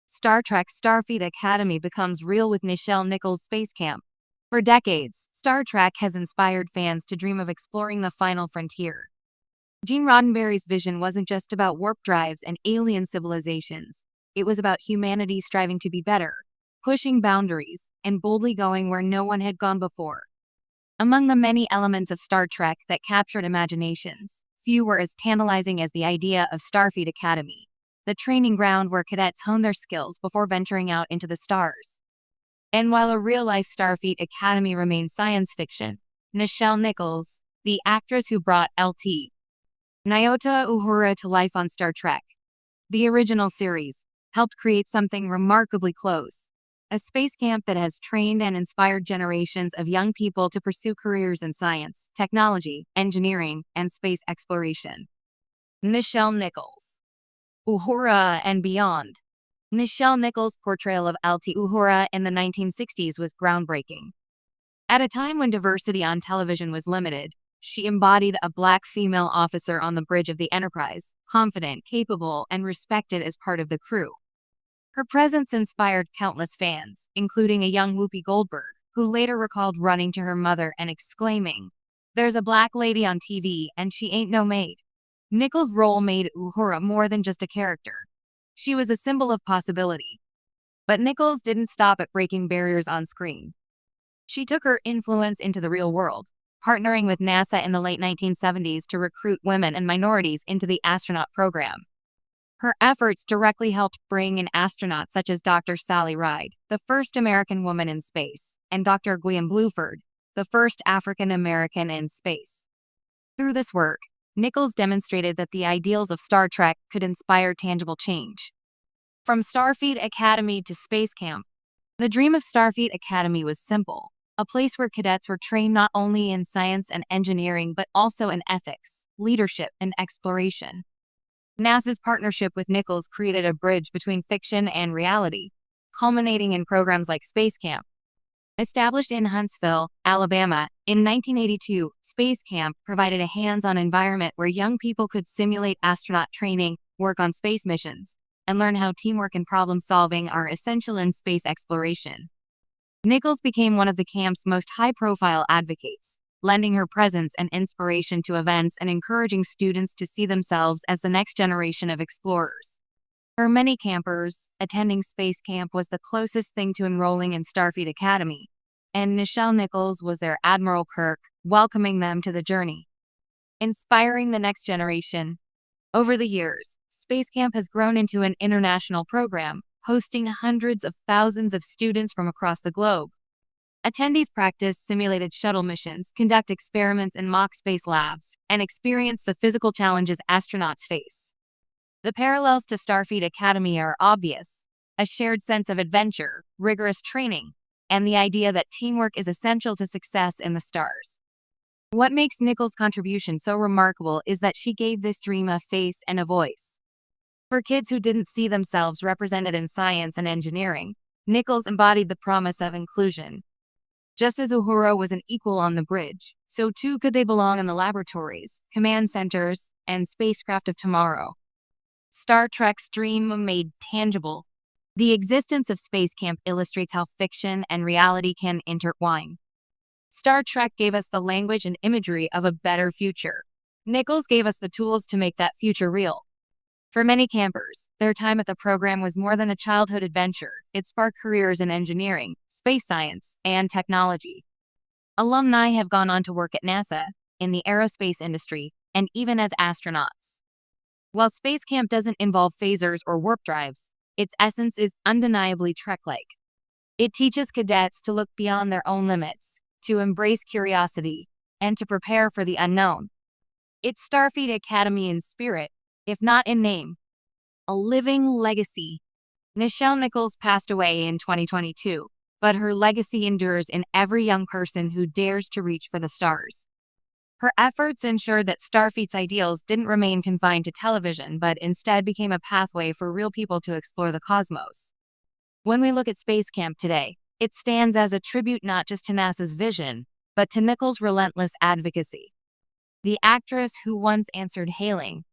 Star Trek Starfleet Academy becomes real with Nichols' space camp. For decades, Star Trek has inspired fans to dream of exploring the final frontier. Gene Roddenberry's vision wasn't just about warp drives and alien civilizations. It was about humanity striving to be better, pushing boundaries, and boldly going where no one had gone before. Among the many elements of Star Trek that captured imaginations, few were as tantalizing as the idea of Starfleet Academy, the training ground where cadets hone their skills before venturing out into the stars. And while a real-life Starfleet Academy remains science fiction, Nichols, the actress who brought Lt. Nyota Uhura to life on Star Trek, the original series, helped create something remarkably close. A space camp that has trained and inspired generations of young people to pursue careers in science, technology, engineering, and space exploration. Nichols. Uhura and beyond. Nichols' portrayal of Lt. Uhura in the 1960s was groundbreaking. At a time when diversity on television was limited, she embodied a black female officer on the bridge of the Enterprise, confident, capable, and respected as part of the crew. Her presence inspired countless fans, including a young Whoopi Goldberg, who later recalled running to her mother and exclaiming, "There's a black lady on TV and she ain't no maid." Nichols' role made Uhura more than just a character. She was a symbol of possibility. But Nichols didn't stop at breaking barriers on screen. She took her influence into the real world, partnering with NASA in the late 1970s to recruit women and minorities into the astronaut program. Her efforts directly helped bring in astronauts such as Dr. Sally Ride, the first American woman in space, and Dr. Guian Bluford, the first African American in space. Through this work, Nichols demonstrated that the ideals of Star Trek could inspire tangible change. From Starfleet Academy to Space Camp, the dream of Starfleet Academy was simple, a place where cadets were trained not only in science and engineering but also in ethics, leadership, and exploration. NASA's partnership with Nichols created a bridge between fiction and reality, culminating in programs like Space Camp. Established in Huntsville, Alabama, in 1982, Space Camp provided a hands-on environment where young people could simulate astronaut training, work on space missions, and learn how teamwork and problem-solving are essential in space exploration. Nichols became one of the camp's most high-profile advocates, lending her presence and inspiration to events and encouraging students to see themselves as the next generation of explorers. For many campers, attending Space Camp was the closest thing to enrolling in Starfleet Academy, and Nichols was their Admiral Kirk, welcoming them to the journey. Inspiring the next generation. Over the years, Space Camp has grown into an international program, hosting hundreds of thousands of students from across the globe. Attendees practice simulated shuttle missions, conduct experiments in mock space labs, and experience the physical challenges astronauts face. The parallels to Starfleet Academy are obvious: a shared sense of adventure, rigorous training, and the idea that teamwork is essential to success in the stars. What makes Nichols' contribution so remarkable is that she gave this dream a face and a voice. For kids who didn't see themselves represented in science and engineering, Nichols embodied the promise of inclusion. Just as Uhura was an equal on the bridge, so too could they belong in the laboratories, command centers, and spacecraft of tomorrow. Star Trek's dream made tangible. The existence of Space Camp illustrates how fiction and reality can intertwine. Star Trek gave us the language and imagery of a better future. Nichols gave us the tools to make that future real. For many campers, their time at the program was more than a childhood adventure. It sparked careers in engineering, space science, and technology. Alumni have gone on to work at NASA, in the aerospace industry, and even as astronauts. While Space Camp doesn't involve phasers or warp drives, its essence is undeniably Trek-like. It teaches cadets to look beyond their own limits, to embrace curiosity, and to prepare for the unknown. It's Starfleet Academy in spirit, if not in name. A living legacy. Nichelle Nichols passed away in 2022, but her legacy endures in every young person who dares to reach for the stars. Her efforts ensured that Starfleet's ideals didn't remain confined to television, but instead became a pathway for real people to explore the cosmos. When we look at Space Camp today, it stands as a tribute not just to NASA's vision, but to Nichols' relentless advocacy. The actress who once answered hailing,